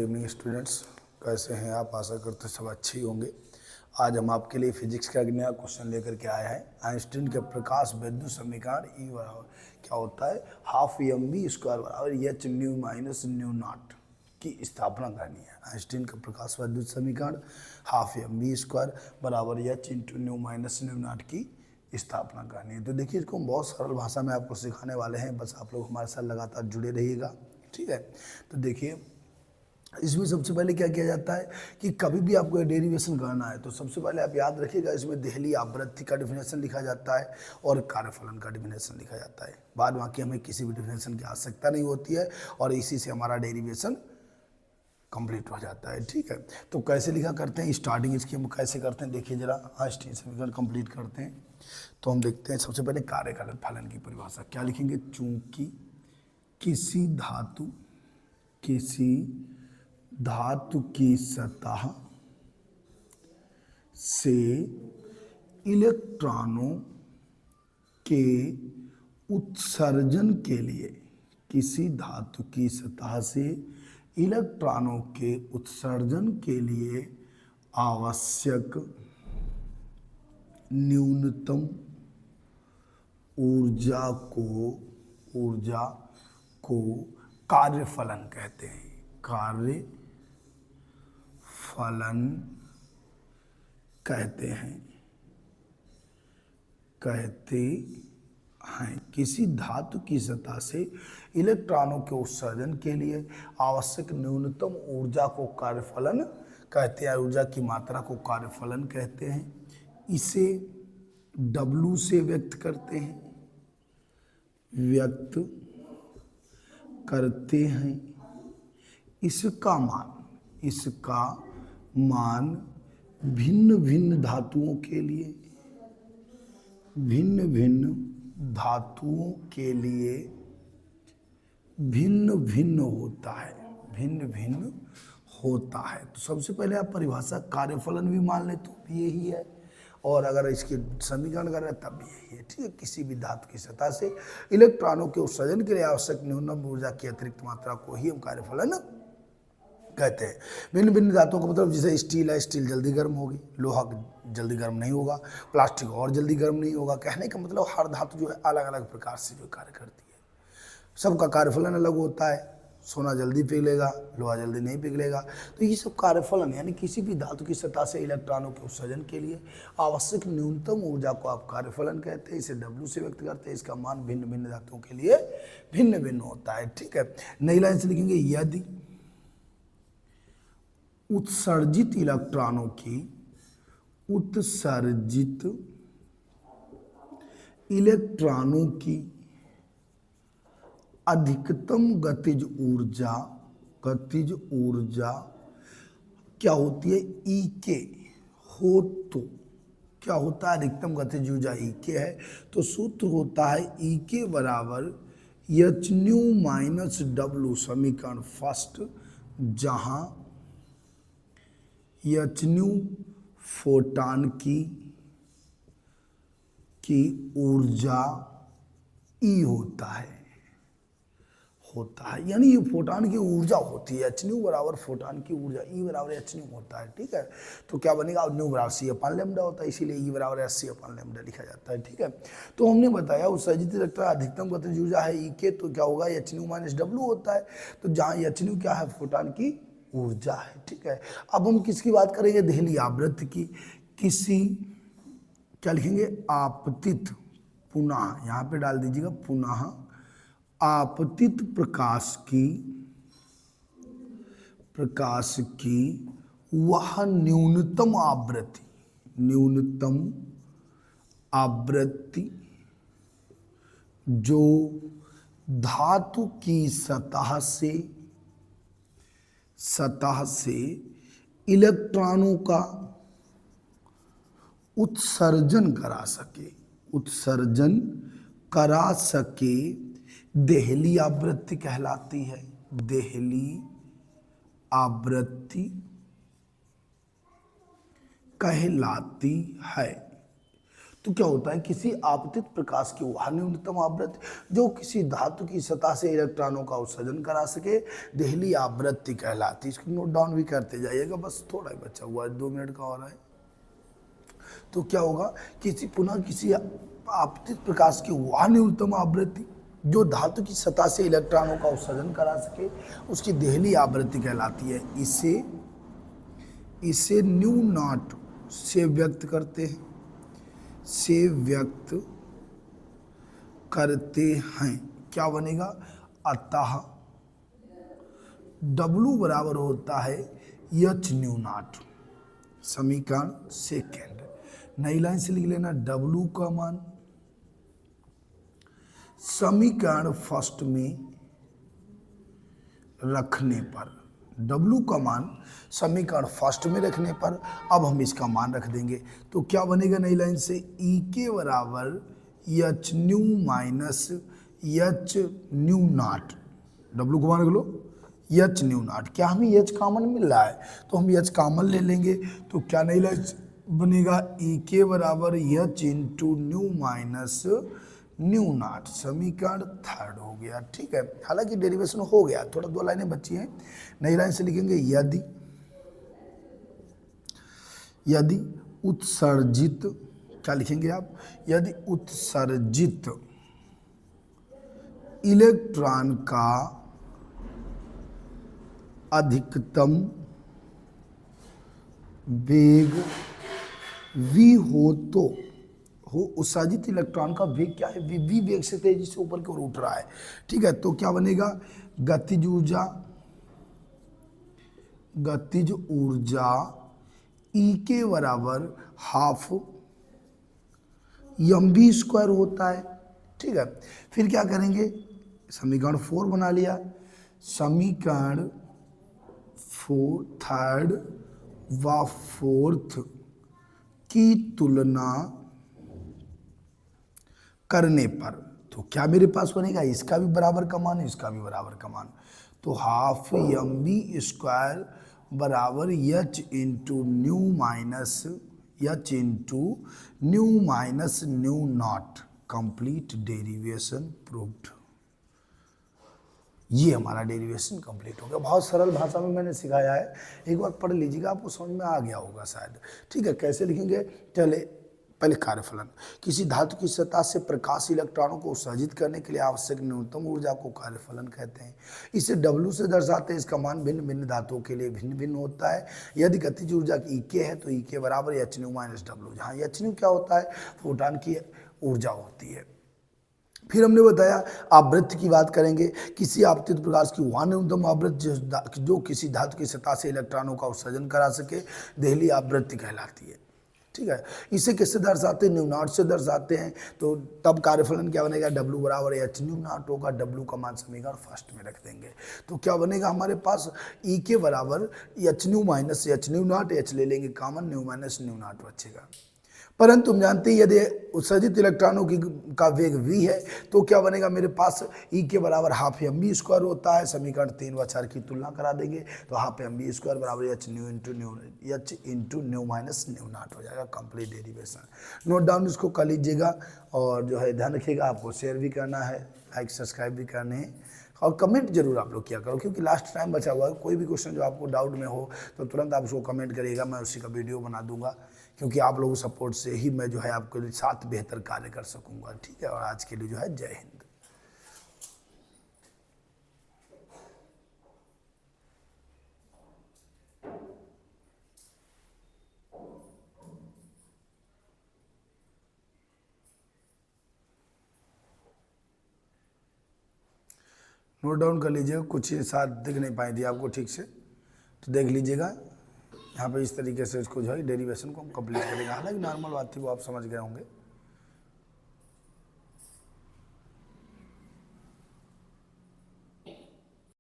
Evening students, कैसे हैं आप? आशा करते सब अच्छे ही होंगे। आज हम आपके लिए फिजिक्स का एक नया क्वेश्चन लेकर के आए हैं। आइंस्टीन के प्रकाश विद्युत समीकरण ई बराबर क्या होता है? हाफ एम बी स्क्वायर बराबर H new minus new not की स्थापना करनी है। आइंस्टीन का प्रकाश विद्युत समीकरण हाफ एम बी स्क्वायर बराबर H into new minus new not की स्थापना करनी है। तो देखिए, इसको हम बहुत सरल भाषा में आपको सिखाने वाले हैं, बस आप लोग हमारे साथ लगातार जुड़े रहिएगा, ठीक है। तो देखिए, इसमें सबसे पहले क्या किया जाता है कि कभी भी आपको डेरिवेशन करना है तो सबसे पहले आप याद रखिएगा, इसमें देहली आवृत्ति का डिफिनेशन लिखा जाता है और कार्यफलन का डिफिनेशन लिखा जाता है। बाद बाकी हमें किसी भी डिफिनेशन की आवश्यकता नहीं होती है और इसी से हमारा डेरिवेशन कंप्लीट हो जाता है, ठीक है। तो कैसे लिखा करते हैं, स्टार्टिंग इसकी हम कैसे करते हैं, देखिए जरा। आइंस्टीन समीकरण कंप्लीट करते हैं तो हम देखते हैं सबसे पहले कार्यफलन की परिभाषा क्या लिखेंगे। चूंकि किसी धातु की सतह से इलेक्ट्रॉनों के उत्सर्जन के लिए, किसी धातु की सतह से इलेक्ट्रॉनों के उत्सर्जन के लिए आवश्यक न्यूनतम ऊर्जा को कार्यफलन कहते हैं। कार्यफलन कहते हैं। किसी धातु की सतह से इलेक्ट्रॉनों के उत्सर्जन के लिए आवश्यक न्यूनतम ऊर्जा को कार्यफलन कहते हैं। ऊर्जा की मात्रा को कार्यफलन कहते हैं। इसे W से व्यक्त करते हैं। इसका मान भिन्न भिन्न धातुओं के लिए भिन्न भिन्न होता है। तो सबसे पहले आप परिभाषा कार्यफलन भी मान ले तो भी यही है, और अगर इसके समीकरण कर रहे हैं तब भी यही है, ठीक है। किसी भी धातु की सतह से इलेक्ट्रॉनों के उत्सर्जन के लिए आवश्यक न्यूनतम ऊर्जा की अतिरिक्त मात्रा को ही हम कार्यफलन कहते हैं। भिन्न भिन्न धातुओं का मतलब, जैसे स्टील है, स्टील जल्दी गर्म होगी, लोहा जल्दी गर्म नहीं होगा, प्लास्टिक और जल्दी गर्म नहीं होगा। कहने का मतलब हर धातु जो है अलग अलग प्रकार से जो कार्य करती है, सबका कार्यफलन अलग होता है। सोना जल्दी पिघलेगा, लोहा जल्दी नहीं पिघलेगा। तो ये सब कार्यफलन, यानी किसी भी धातु की सतह से इलेक्ट्रॉनों के उत्सर्जन के लिए आवश्यक न्यूनतम ऊर्जा को आप कार्यफलन कहते हैं। इसे W से व्यक्त करते हैं। इसका मान भिन्न भिन्न धातुओं के लिए भिन्न भिन्न होता है, ठीक है। नई लाइन से लिखेंगे, यदि उत्सर्जित इलेक्ट्रॉनों की अधिकतम गतिज ऊर्जा क्या होती है, E हो, तो क्या होता है, अधिकतम गतिज ऊर्जा E है। तो सूत्र होता है E बराबर एच न्यू माइनस W, समीकरण फर्स्ट, जहां एच न्यू फोटॉन की ऊर्जा E होता है, यानी ये फोटॉन की ऊर्जा होती है। एच न्यू बराबर फोटॉन की ऊर्जा, E बराबर एच न्यू होता है, ठीक है। तो क्या बनेगा, न्यू बराबर C अपॉन लैम्डा होता है, इसीलिए E बराबर SC अपॉन लैम्डा लिखा जाता है, ठीक है। तो हमने बताया उत्सर्जित इलेक्ट्रॉन अधिकतम गतिज ऊर्जा है E तो क्या होगा, एच न्यू माइनस W होता है। तो जहाँ एच न्यू क्या है, फोटॉन की ऊर्जा है, ठीक है। अब हम किसकी बात करेंगे, देहली आवृत्ति की। किसी, क्या लिखेंगे, आपतित, पुनः यहाँ पे डाल दीजिएगा, पुनः आपतित प्रकाश की वह न्यूनतम आवृत्ति जो धातु की सतह से इलेक्ट्रॉनों का उत्सर्जन करा सके, देहली आवृत्ति कहलाती है। देहली आवृत्ति कहलाती है। तो क्या होता है, किसी आपतित प्रकाश की वह न्यूनतम आवृत्ति जो किसी धातु की सतह से इलेक्ट्रॉनों का उत्सर्जन करा सके देहली आवृत्ति कहलाती। इसको नोट डाउन भी करते जाइएगा, बस थोड़ा ही बचा हुआ है, 2 मिनट का हो रहा है। तो क्या होगा, किसी आपतित प्रकाश की वह न्यूनतम आवृत्ति जो धातु की सतह से इलेक्ट्रॉनों का उत्सर्जन करा सके उसकी देहली आवृत्ति कहलाती है। इसे न्यू नॉट से व्यक्त करते हैं, क्या बनेगा, अतः W बराबर होता है H न्यू नॉट। समीकरण सेकेंड, नई लाइन से लिख लेना W का मान समीकरण फर्स्ट में रखने पर, W का मान समीकरण फर्स्ट में रखने पर अब हम इसका मान रख देंगे। तो क्या बनेगा नई लाइन से, E के बराबर H new minus H new not. W को मान रख लो H न्यू नॉट। क्या हमें H कॉमन मिल रहा है तो हम H कॉमन ले लेंगे। तो क्या नई लाइन बनेगा, E के बराबर H into new minus new not. समीकरण थर्ड हो गया। ठीक है, हालांकि डेरिवेशन हो गया, थोड़ा 2 लाइनें बची हैं। नई लाइन से लिखेंगे यदि उत्सर्जित, क्या लिखेंगे आप, यदि उत्सर्जित इलेक्ट्रॉन का अधिकतम वेग v हो तो उत्सर्जित इलेक्ट्रॉन का वेग क्या है, v वेग से तेजी से ऊपर की ओर उठ रहा है। ठीक है, तो क्या बनेगा, गतिज ऊर्जा E के बराबर हाफ mv² होता है। ठीक है, फिर क्या करेंगे, समीकरण 4 बना लिया। समीकरण 4 थर्ड व फोर्थ की तुलना करने पर तो क्या मेरे पास बनेगा, इसका भी बराबर का मान, इसका भी बराबर का मान। तो हाफ mv² बराबर H into new minus new not. Complete derivation proved. ये हमारा डेरिवेशन कंप्लीट हो गया। बहुत सरल भाषा में मैंने सिखाया है, एक बार पढ़ लीजिएगा, आपको समझ में आ गया होगा शायद। ठीक है, कैसे लिखेंगे, चले पहले कार्यफलन। किसी धातु की सतह से प्रकाश इलेक्ट्रॉनों को उत्सर्जित करने के लिए आवश्यक न्यूनतम ऊर्जा को कार्यफलन कहते हैं। इसे W से दर्शाते हैं। इसका मान भिन्न भिन्न धातुओं के लिए भिन्न भिन्न होता है। यदि गतिज ऊर्जा की EK है तो EK बराबर H न्यू माइनस W, जहाँ H न्यू क्या होता है, फोटॉन की ऊर्जा होती है। फिर हमने बताया आवृत्ति की बात करेंगे, किसी आपतित प्रकाश की वह न्यूनतम आवृत्ति जो किसी धातु की सतह से इलेक्ट्रॉनों का उत्सर्जन करा सके देहली आवृत्ति कहलाती है। ठीक है, इसे किससे दर्शाते हैं, न्यू नॉट से दर्शाते हैं। तो तब कार्यफलन क्या बनेगा, W बराबर H न्यू नॉट होगा। W का मान समीकरण फर्स्ट में रख देंगे। तो क्या बनेगा हमारे पास, E के बराबर H new minus H new not, H ले लेंगे common, new minus new not बचेगा। परंतु हम जानते हैं यदि उत्सर्जित इलेक्ट्रॉनों का वेग v है तो क्या बनेगा मेरे पास, E के बराबर हाफ mv² होता है। समीकरण 3 व 4 की तुलना करा देंगे तो हाफ mv² बराबर H into new minus new not हो जाएगा। कंप्लीट डेरिवेशन नोट डाउन इसको कर लीजिएगा। और जो है ध्यान रखिएगा, आपको शेयर भी करना है, लाइक सब्सक्राइब भी करने हैं और कमेंट जरूर आप लोग किया करो, क्योंकि लास्ट टाइम बचा हुआ है। कोई भी क्वेश्चन जो आपको डाउट में हो तो तुरंत आप उसको कमेंट करिएगा, मैं उसी का वीडियो बना दूंगा, क्योंकि आप लोगों सपोर्ट से ही मैं जो है आपके साथ बेहतर कार्य कर सकूंगा। ठीक है, और आज के लिए जो है जय हिंद। नोट डाउन कर लीजिएगा, कुछ ये साथ दिख नहीं पाई थी आपको ठीक से, तो देख लीजिएगा। यहाँ पे इस तरीके से इसको जो है डेरिवेशन को हम कंप्लीट करेंगे। हालांकि नॉर्मल बात थी, वो आप समझ गए होंगे।